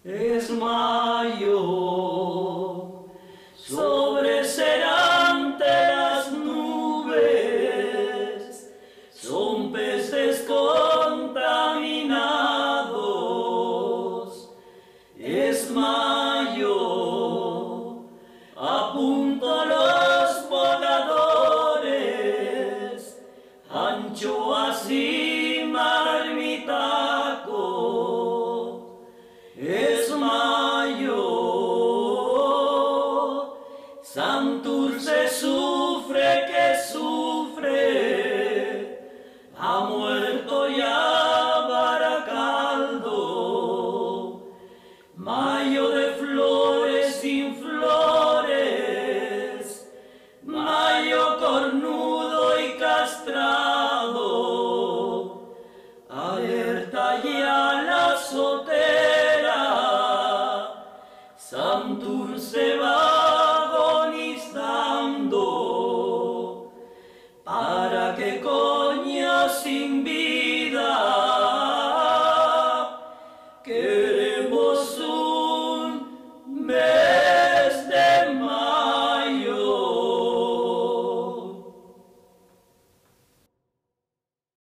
Es mayo, sobreserante las nubes, son peces contaminados. Es mayo, a punto los voladores, anchoas y marmitaco. Es mayo, Santurce sufre que sufre, ha muerto ya Baracaldo. Mayo de flores sin flores, mayo cornudo y castrado, alerta ya la sotera, Santurce va